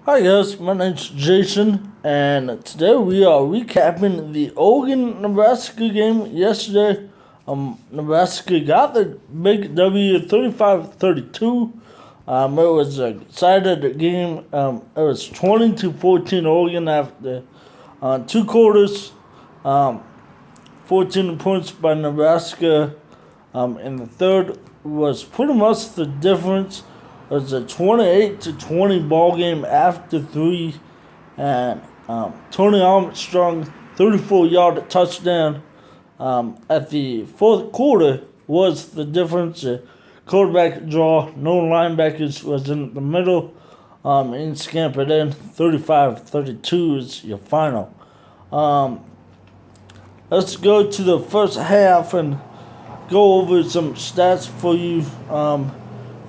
Hi guys, my name's Jason, and today we are recapping the Oregon-Nebraska game yesterday. Nebraska got the big W 35-32. It was an excited game. It was 20-14 Oregon after two quarters. 14 points by Nebraska. In the third was pretty much the difference. It was a 28-20 ball game after three, and Tony Armstrong 34-yard touchdown at the fourth quarter was the difference. The quarterback draw, no linebackers, was in the middle, and scampered in. 35-32 is your final. Let's go to the first half and go over some stats for you.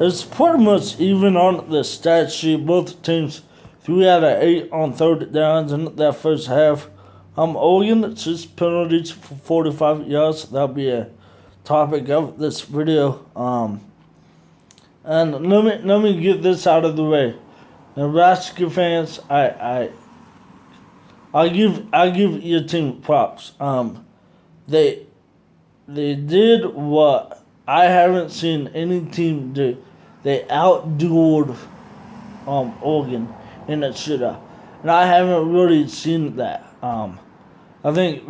It's pretty much even on the stat sheet. Both teams 3 out of 8 on third downs in that first half. Oregon, just penalties for 45 yards. That'll be a topic of this video. And let me get this out of the way. Nebraska fans, I give your team props. They did what I haven't seen any team do. They outdueled Oregon in a shootout, and I haven't really seen that. I think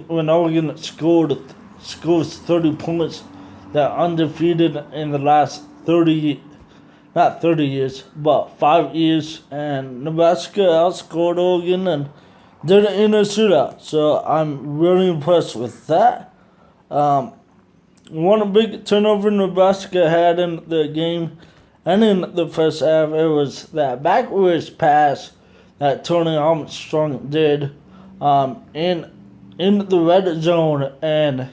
when Oregon scores 30 points, they're undefeated in the last not 30 years, but 5 years, and Nebraska outscored Oregon and did it in a shootout. So I'm really impressed with that. One big turnover Nebraska had in the game and in the first half, it was that backwards pass that Tony Armstrong did in the red zone, and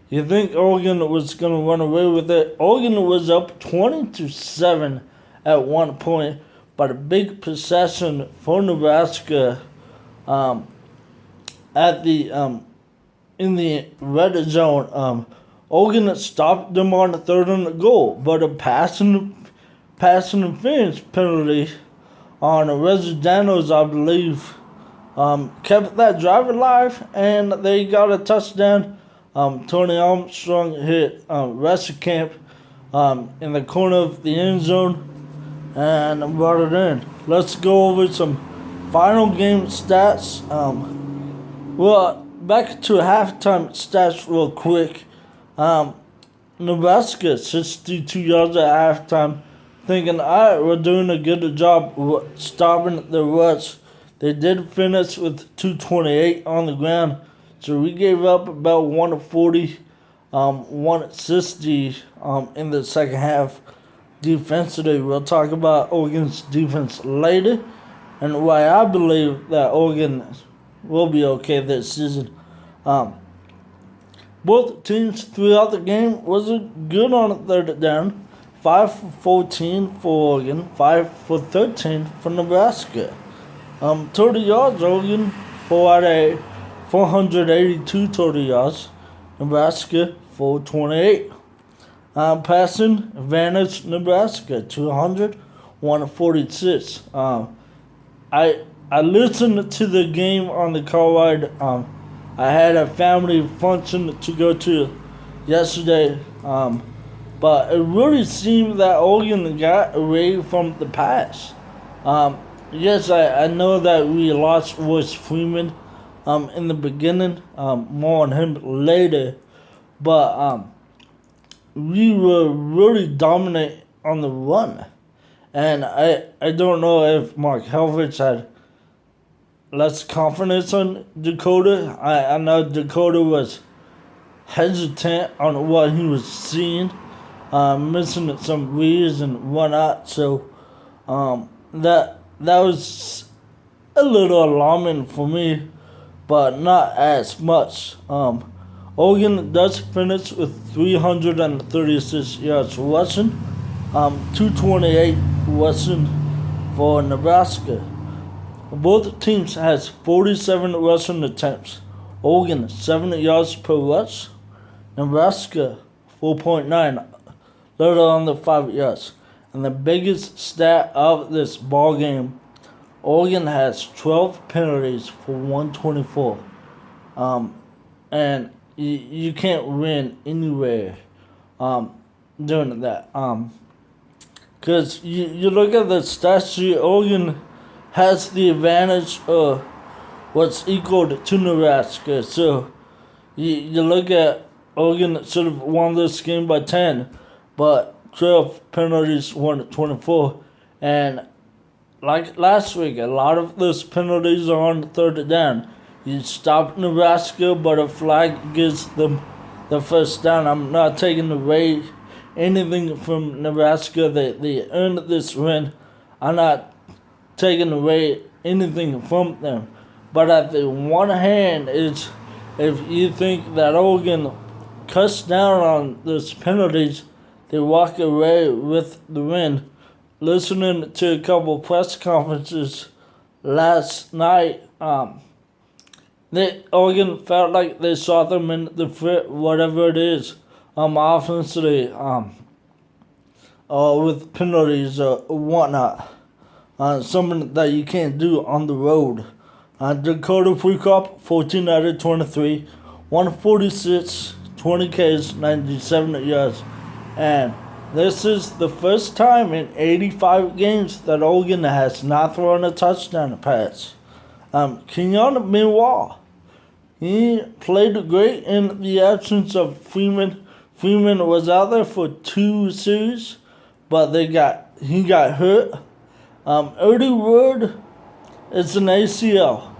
you think Oregon was going to run away with it. Oregon was up 20-7 at one point, but a big possession for Nebraska in the red zone. Oregon stopped them on the third and goal, but a pass interference penalty on Residano's, I believe, kept that drive alive, and they got a touchdown. Tony Armstrong hit Camp in the corner of the end zone and brought it in. Let's go over some final game stats. Back to halftime stats real quick. Nebraska 62 yards at halftime, thinking, all right, we're doing a good job stopping the rush. They did finish with 228 on the ground, so we gave up about 140, 160 in the second half defensively. We'll talk about Oregon's defense later and why I believe that Oregon will be okay this season. Both teams throughout the game was good on third down. 5 for 14 for Oregon, 5 for 13 for Nebraska. 30 yards, Oregon, 4 out of 8, 482 total yards. Nebraska, 428. Passing advantage, Nebraska, 200, 146. I listened to the game on the car ride. I had a family function to go to yesterday, but it really seemed that Oregon got away from the pass. Yes, I know that we lost Royce Freeman in the beginning, more on him later, but we were really dominant on the run. And I don't know if Mark Helfrich had less confidence on Dakota. I know Dakota was hesitant on what he was seeing, missing some reads and whatnot. So that was a little alarming for me, but not as much. Oregon does finish with 336 yards rushing, 228 rushing for Nebraska. Both teams has 47 rushing attempts. Oregon 7 yards per rush. Nebraska 4.9, little under 5 yards. And the biggest stat of this ball game, Oregon has 12 penalties for 124. And you can't win anywhere doing that. Because you look at the stat sheet, Oregon has the advantage of what's equal to Nebraska. So you look at Oregon should have won this game by 10, but 12 penalties won at 24. And like last week, a lot of those penalties are on third down. You stop Nebraska, but a flag gives them the first down. I'm not taking away anything from Nebraska. They earned this win. I'm not taking away anything from them. But at the one hand, is if you think that Oregon cuts down on those penalties, they walk away with the win. Listening to a couple press conferences last night, Oregon felt like they saw them in the fit, whatever it is, offensively, with penalties or whatnot. Something that you can't do on the road. Dakota Prukop, 14 out of 23, 146, 20 Ks, 97 yards. And this is the first time in 85 games that Oregon has not thrown a touchdown pass. Kenyon, meanwhile, he played great in the absence of Freeman. Freeman was out there for 2 series, but he got hurt. Early word, it's an ACL.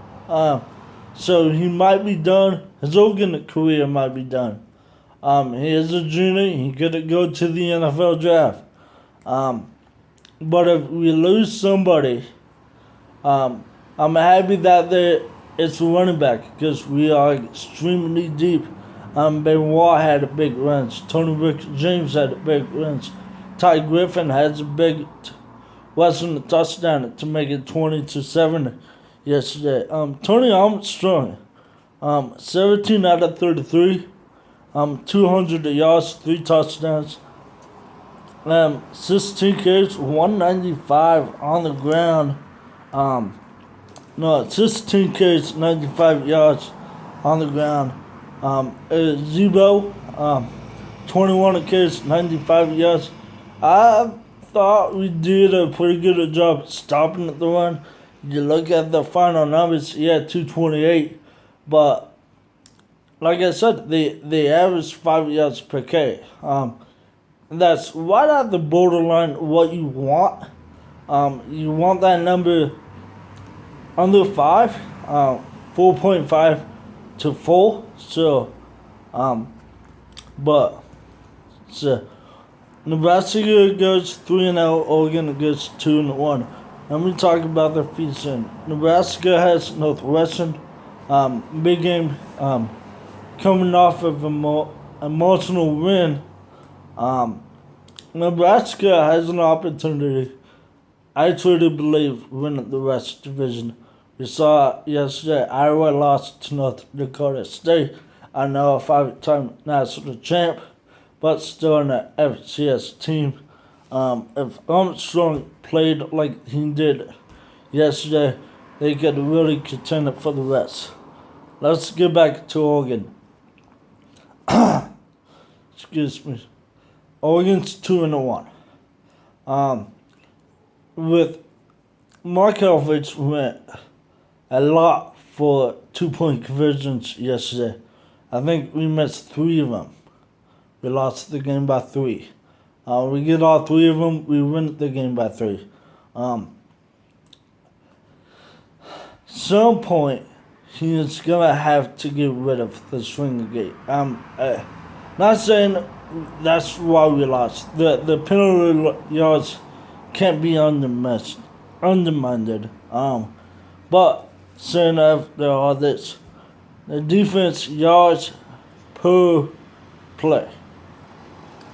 So he might be done. His Oregon career might be done. He is a junior. He could go to the NFL draft. But if we lose somebody, I'm happy that it's a running back because we are extremely deep. Benoit had a big runs. Tony Rick James had a big runs. Ty Griffin has a big Western touchdown to make it 20-7 yesterday. Tony Armstrong, 17 out of 33. 200 yards, 3 touchdowns. 16 carries, 195 on the ground. 16 carries, 95 yards on the ground. Zebo, 21 carries, 95 yards. I thought we did a pretty good job stopping the run. You look at the final numbers, he had 228, but like I said, they average 5 yards per carry. That's right at the borderline what you want. You want that number under 5, 4.5 to 4. So, Nebraska goes 3-0, Oregon goes 2-1. Let me talk about the feature. Nebraska has Northwestern, big game, coming off of a more emotional win. Nebraska has an opportunity, I truly believe, win the West Division. We saw yesterday Iowa lost to North Dakota State. I know a 5-time national champ, but still in the FCS team. If Armstrong played like he did yesterday, they could really contend for the rest. Let's get back to Oregon. Excuse me. Oregon's 2-1. With Mark Elfridge went a lot for 2-point conversions yesterday. I think we missed 3 of them. We lost the game by 3. We get all 3 of them, we win the game by 3. Some point, he is gonna have to get rid of the swing gate. Not saying that's why we lost. The penalty yards can't be undermined. But saying after all this, the defense yards per play.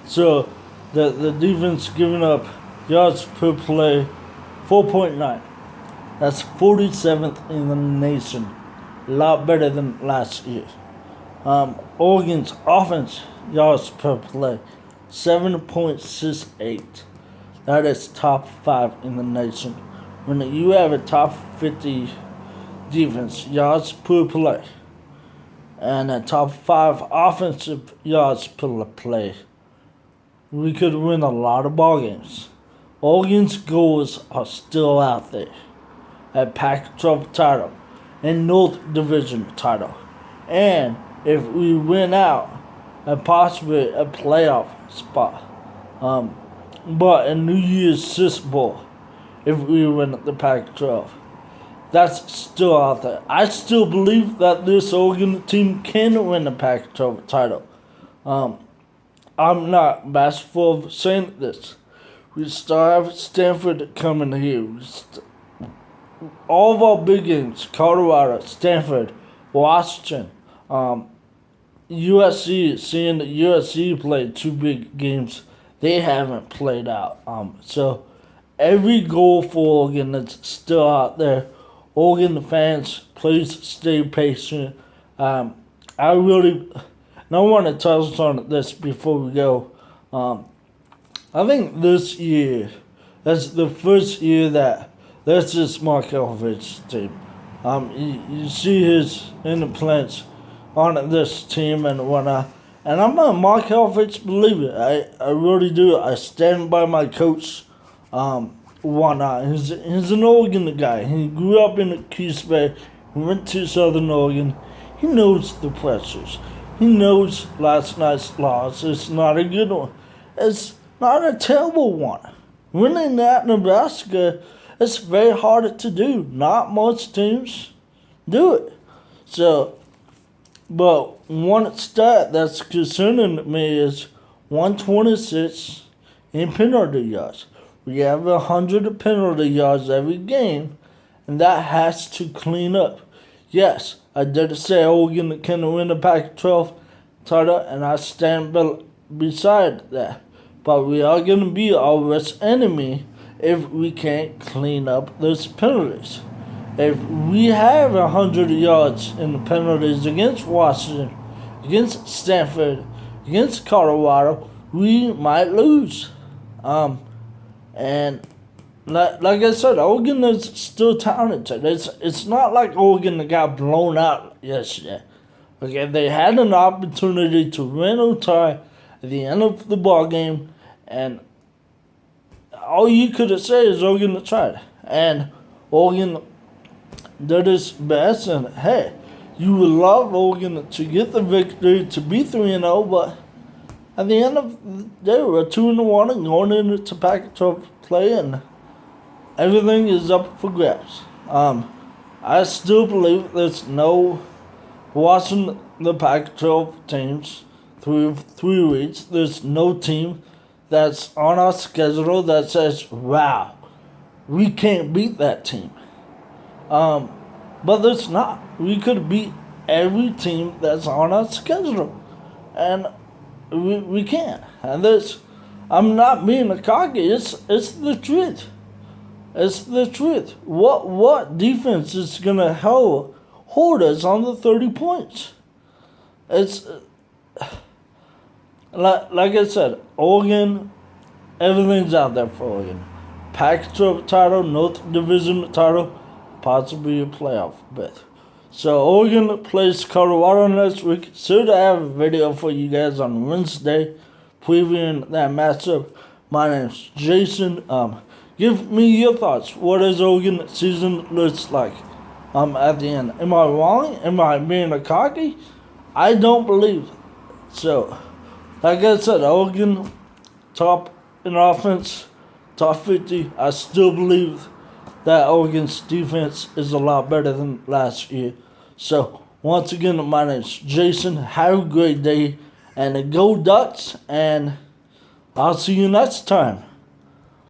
So the defense giving up yards per play 4.9. That's 47th in the nation. A lot better than last year. Oregon's offense yards per play 7.68. that is top 5 in the nation. When you have a top 50 defense yards per play and a top 5 offensive yards per play, we could win a lot of ball games. Oregon's goals are still out there. A Pac-12 title and North Division title. And if we win out, and possibly a playoff spot. But a New Year's Six Bowl, if we win the Pac-12. That's still out there. I still believe that this Oregon team can win the Pac-12 title. I'm not bashful of saying this. We still have Stanford coming here. All of our big games, Colorado, Stanford, Washington, USC, seeing the USC play 2 big games they haven't played out. So every goal for Oregon that's still out there. Oregon fans, please stay patient. I want to touch on this before we go. I think this year, that's the first year that that's just Mark Elvich's team. You see his influence on this team and whatnot. And I'm a Mark Elvich believer. I really do. I stand by my coach. Whatnot. He's an Oregon guy. He grew up in Keys Bay. He went to Southern Oregon. He knows the pressures. He knows last night's loss. It's not a good one. It's not a terrible one. Winning at Nebraska, it's very hard to do. Not most teams do it. So, but one stat that's concerning me is 126 in penalty yards. We have 100 penalty yards every game, and that has to clean up. Yes, I did say Oregon can win the Pac-12 title, and I stand beside that. But we are going to be our worst enemy if we can't clean up those penalties. If we have 100 yards in the penalties against Washington, against Stanford, against Colorado, we might lose. And like I said, Oregon is still talented. It's not like Oregon got blown out yesterday. Okay, they had an opportunity to win or tie at the end of the ball game, and all you could say is Oregon tried. And Oregon did its best, and hey, you would love Oregon to get the victory, to be 3-0, but at the end of the day, we're 2-1 and going into Pac-12 play, and everything is up for grabs. I still believe there's no watching the Pac-12 teams through 3 weeks. There's no team that's on our schedule that says, "Wow, we can't beat that team." But there's not. We could beat every team that's on our schedule, and we can't. And I'm not being a cocky. It's the truth. It's the truth. What defense is gonna hold us on the 30 points? It's like I said, Oregon. Everything's out there for Oregon. Pac-12 title, North Division title, possibly a playoff bet. So Oregon plays Colorado next week. Soon I have a video for you guys on Wednesday previewing that matchup. My name's Jason. Give me your thoughts. What does Oregon season looks like at the end? Am I wrong? Am I being a cocky? I don't believe it. So, like I said, Oregon top in offense, top 50. I still believe that Oregon's defense is a lot better than last year. So, once again, my name's Jason. Have a great day, and go Ducks, and I'll see you next time.